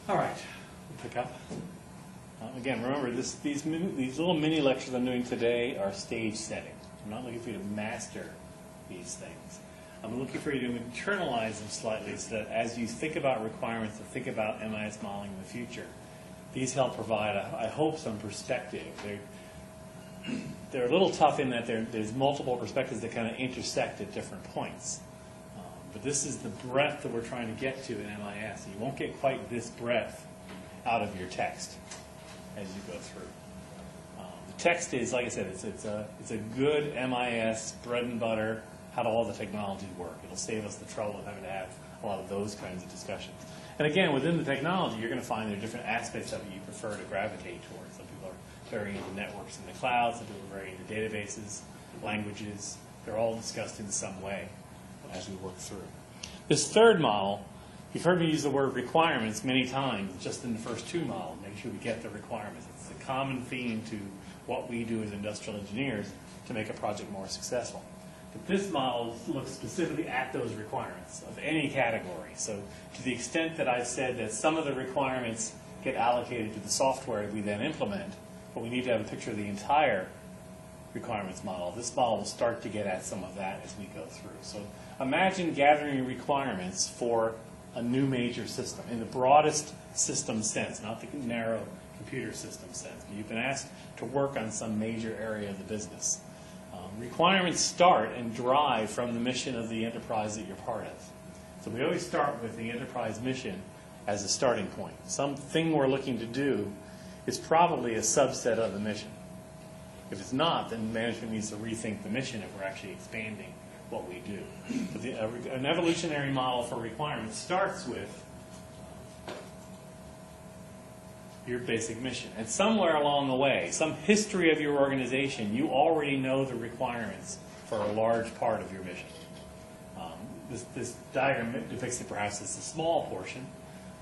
All right, we'll pick up. Again, remember, these little mini lectures I'm doing today are stage setting. I'm not looking for you to master these things. I'm looking for you to internalize them slightly so that as you think about requirements and think about MIS modeling in the future, these help provide, I hope, some perspective. They're a little tough in that there's multiple perspectives that kind of intersect at different points. But this is the breadth that we're trying to get to in MIS. You won't get quite this breadth out of your text as you go through. The text is, like I said, it's a good MIS bread and butter, how do all the technologies work. It'll save us the trouble of having to have a lot of those kinds of discussions. And again, within the technology, you're going to find there are different aspects of it you prefer to gravitate towards. Some people are very into networks in the cloud, some people are very into databases, languages. They're all discussed in some way as we work through. This third model, you've heard me use the word requirements many times just in the first two models. Make sure we get the requirements. It's a common theme to what we do as industrial engineers to make a project more successful. But this model looks specifically at those requirements of any category. So to the extent that I've said that some of the requirements get allocated to the software we then implement, but we need to have a picture of the entire requirements model, this model will start to get at some of that as we go through. So imagine gathering requirements for a new major system in the broadest system sense, not the narrow computer system sense. But you've been asked to work on some major area of the business. Requirements start and drive from the mission of the enterprise that you're part of. So we always start with the enterprise mission as a starting point. Something we're looking to do is probably a subset of the mission. If it's not, then management needs to rethink the mission if we're actually expanding what we do. But an evolutionary model for requirements starts with your basic mission. And somewhere along the way, some history of your organization, you already know the requirements for a large part of your mission. This diagram depicts it perhaps as a small portion.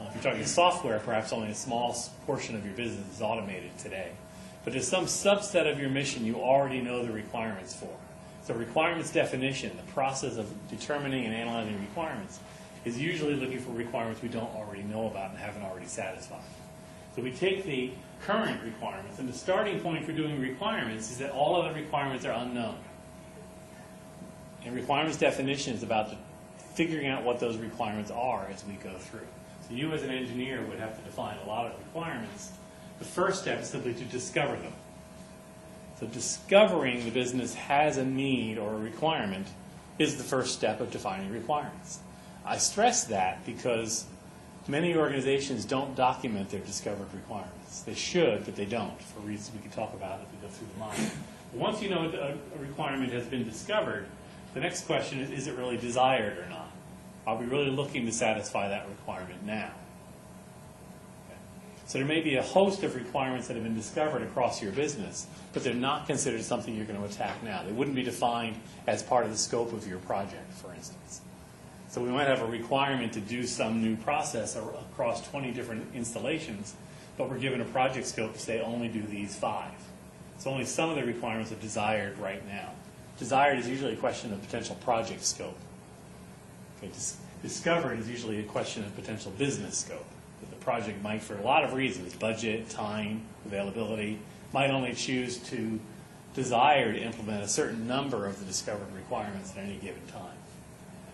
If you're talking software, perhaps only a small portion of your business is automated today. But there's some subset of your mission you already know the requirements for. So requirements definition, the process of determining and analyzing requirements, is usually looking for requirements we don't already know about and haven't already satisfied. So we take the current requirements, and the starting point for doing requirements is that all of the requirements are unknown. And requirements definition is about figuring out what those requirements are as we go through. So you as an engineer would have to define a lot of requirements. The first step is simply to discover them. So discovering the business has a need or a requirement is the first step of defining requirements. I stress that because many organizations don't document their discovered requirements. They should, but they don't, for reasons we can talk about as we go through the model. But once you know a requirement has been discovered, the next question is it really desired or not? Are we really looking to satisfy that requirement now? Okay. So there may be a host of requirements that have been discovered across your business, but they're not considered something you're going to attack now. They wouldn't be defined as part of the scope of your project, for instance. So we might have a requirement to do some new process across 20 different installations, but we're given a project scope to say only do these 5. So only some of the requirements are desired right now. Desired is usually a question of potential project scope. Okay, discovered is usually a question of potential business scope. That the project might, for a lot of reasons, budget, time, availability, might only choose to desire to implement a certain number of the discovered requirements at any given time.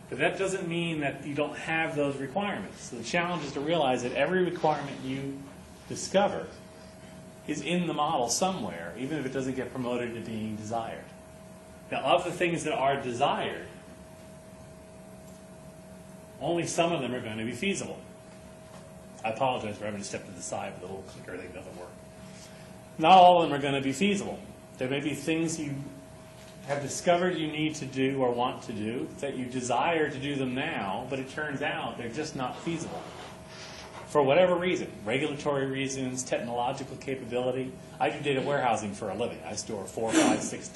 But that doesn't mean that you don't have those requirements. So the challenge is to realize that every requirement you discover is in the model somewhere, even if it doesn't get promoted to being desired. Now, of the things that are desired, only some of them are going to be feasible. I apologize for having to step to the side, but the little clicker thing doesn't work. Not all of them are going to be feasible. There may be things you have discovered you need to do or want to do, that you desire to do them now, but it turns out they're just not feasible. For whatever reason, regulatory reasons, technological capability. I do data warehousing for a living. I store 4, 5, 6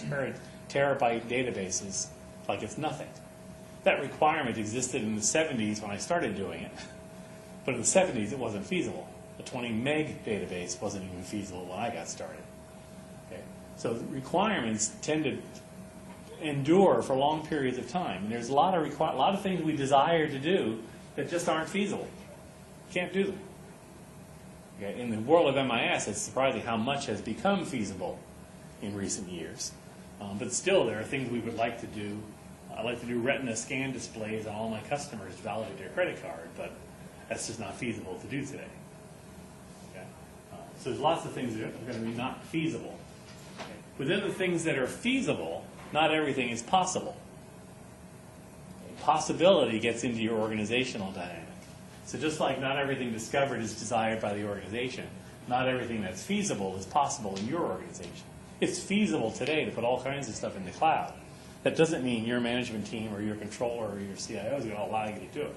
terabyte databases like it's nothing. That requirement existed in the 70s when I started doing it, but in the 70s it wasn't feasible. A 20 meg database wasn't even feasible when I got started. Okay? So requirements tend to endure for long periods of time. And there's a lot of things we desire to do that just aren't feasible. Can't do them. Okay? In the world of MIS, it's surprising how much has become feasible in recent years. But still, there are things we would like to do. I like to do retina scan displays on all my customers to validate their credit card, but that's just not feasible to do today. Okay? So there's lots of things that are going to be not feasible. Okay? Within the things that are feasible, not everything is possible. Okay? Possibility gets into your organizational dynamic. So just like not everything discovered is desired by the organization, not everything that's feasible is possible in your organization. It's feasible today to put all kinds of stuff in the cloud. That doesn't mean your management team or your controller or your CIO is going to allow you to do it.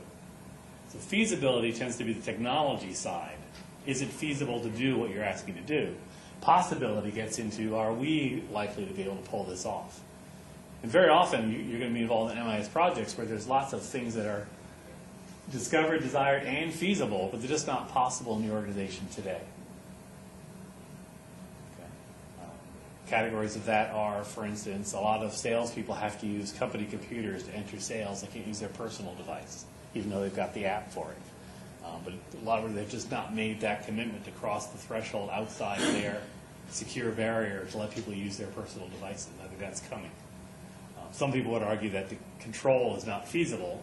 So feasibility tends to be the technology side. Is it feasible to do what you're asking to do? Possibility gets into, are we likely to be able to pull this off? And very often you're going to be involved in MIS projects where there's lots of things that are discovered, desired, and feasible, but they're just not possible in the organization today. Categories of that are, for instance, a lot of salespeople have to use company computers to enter sales. They can't use their personal device, even though they've got the app for it. But a lot of them, they've just not made that commitment to cross the threshold outside their secure barrier to let people use their personal devices. I think that's coming. Some people would argue that the control is not feasible.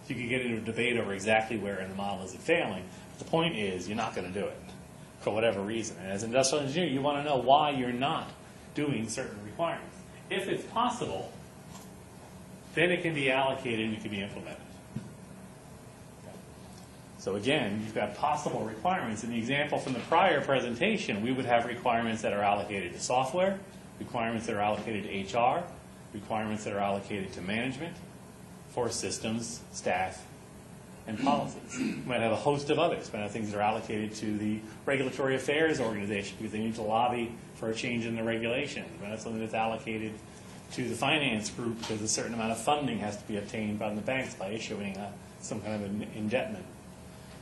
So you could get into a debate over exactly where in the model is it failing. But the point is, you're not going to do it for whatever reason. And as an industrial engineer, you want to know why you're not doing certain requirements. If it's possible, then it can be allocated and it can be implemented. Okay. So again, you've got possible requirements. In the example from the prior presentation, we would have requirements that are allocated to software, requirements that are allocated to HR, requirements that are allocated to management, for systems, staff, and policies. We might have a host of others. We might have things that are allocated to the regulatory affairs organization because they need to lobby for a change in the regulations. We might have something that's allocated to the finance group because a certain amount of funding has to be obtained by the banks by issuing some kind of an indebtment.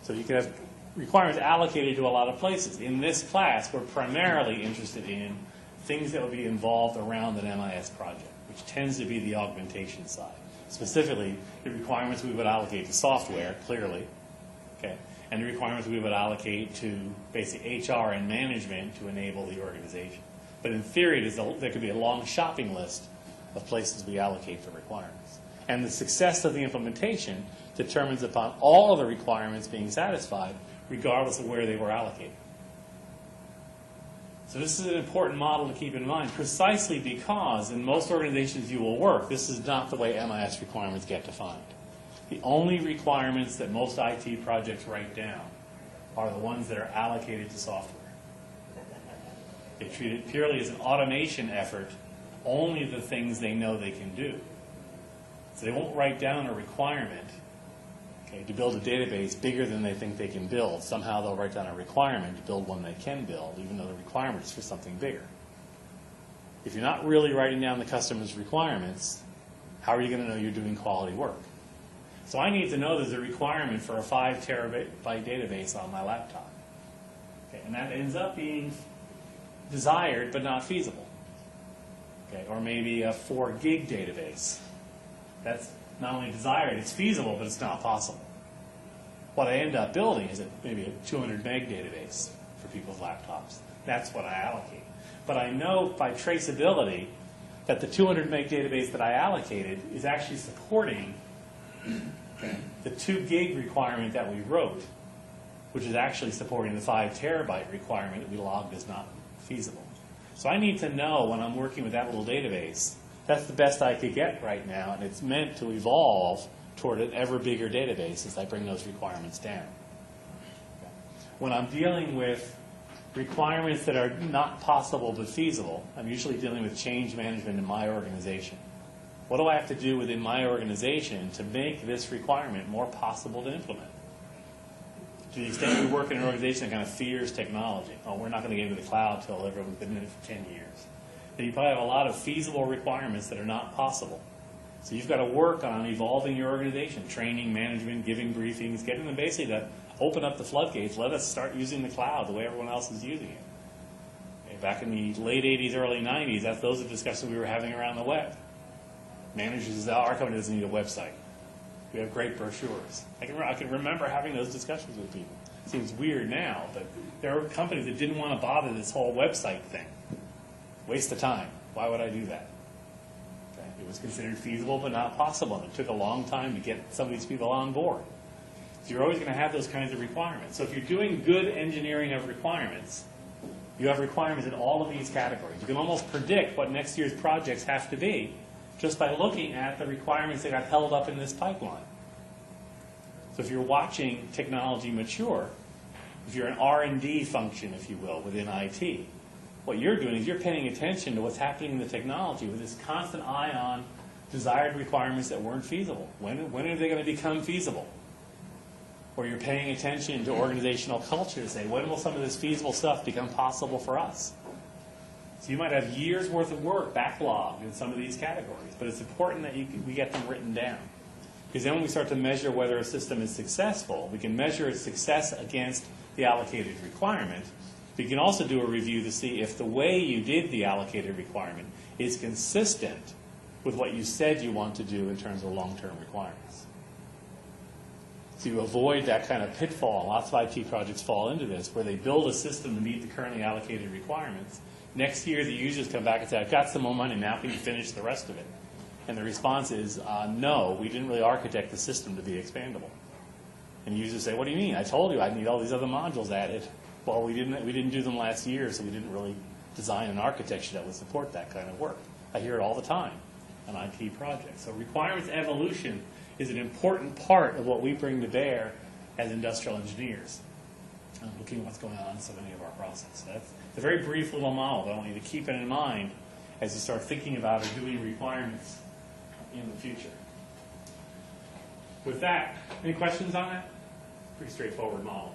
So you could have requirements allocated to a lot of places. In this class, we're primarily interested in things that would be involved around an MIS project, which tends to be the augmentation side. Specifically, the requirements we would allocate to software, clearly, okay, and the requirements we would allocate to basic HR and management to enable the organization. But in theory, there could be a long shopping list of places we allocate the requirements. And the success of the implementation determines upon all of the requirements being satisfied, regardless of where they were allocated. So this is an important model to keep in mind, precisely because in most organizations you will work, this is not the way MIS requirements get defined. The only requirements that most IT projects write down are the ones that are allocated to software. They treat it purely as an automation effort, only the things they know they can do. So they won't write down a requirement to build a database bigger than they think they can build. Somehow they'll write down a requirement to build one they can build, even though the requirement is for something bigger. If you're not really writing down the customer's requirements, how are you going to know you're doing quality work? So I need to know there's a requirement for a 5 terabyte database on my laptop. Okay, and that ends up being desired but not feasible. Okay, or maybe a 4 gig database. That's not only desired, it's feasible, but it's not possible. What I end up building is maybe a 200 meg database for people's laptops. That's what I allocate. But I know by traceability that the 200 meg database that I allocated is actually supporting the 2 gig requirement that we wrote, which is actually supporting the 5 terabyte requirement that we logged as not feasible. So I need to know when I'm working with that little database, that's the best I could get right now, and it's meant to evolve toward an ever bigger database as I bring those requirements down. When I'm dealing with requirements that are not possible but feasible, I'm usually dealing with change management in my organization. What do I have to do within my organization to make this requirement more possible to implement? To the extent we work in an organization that kind of fears technology, oh, we're not going to get into the cloud until everyone's been in it for 10 years. Then you probably have a lot of feasible requirements that are not possible. So you've got to work on evolving your organization, training, management, giving briefings, getting them basically to open up the floodgates, let us start using the cloud the way everyone else is using it. Okay, back in the late 80s, early 90s, those are the discussions we were having around the web. Managers said, our company doesn't need a website. We have great brochures. I can remember having those discussions with people. Seems weird now, but there are companies that didn't want to bother this whole website thing. Waste of time. Why would I do that? Okay. It was considered feasible but not possible, and it took a long time to get some of these people on board. So you're always going to have those kinds of requirements. So if you're doing good engineering of requirements, you have requirements in all of these categories. You can almost predict what next year's projects have to be just by looking at the requirements that got held up in this pipeline. So if you're watching technology mature, if you're an R&D function, if you will, within IT, what you're doing is you're paying attention to what's happening in the technology with this constant eye on desired requirements that weren't feasible. When are they going to become feasible? Or you're paying attention to organizational culture to say, when will some of this feasible stuff become possible for us? So you might have years' worth of work backlogged in some of these categories, but it's important that we get them written down. Because then when we start to measure whether a system is successful, we can measure its success against the allocated requirement. We can also do a review to see if the way you did the allocated requirement is consistent with what you said you want to do in terms of long-term requirements. So you avoid that kind of pitfall. Lots of IT projects fall into this, where they build a system to meet the currently allocated requirements. Next year, the users come back and say, I've got some more money, now can you finish the rest of it? And the response is, no, we didn't really architect the system to be expandable. And users say, what do you mean? I told you I need all these other modules added. Well, we didn't do them last year, so we didn't really design an architecture that would support that kind of work. I hear it all the time on IT projects. So requirements evolution is an important part of what we bring to bear as industrial engineers, looking at what's going on in so many of our processes. So that's a very brief little model, but I want you to keep it in mind as you start thinking about or doing requirements in the future. With that, any questions on that? Pretty straightforward model.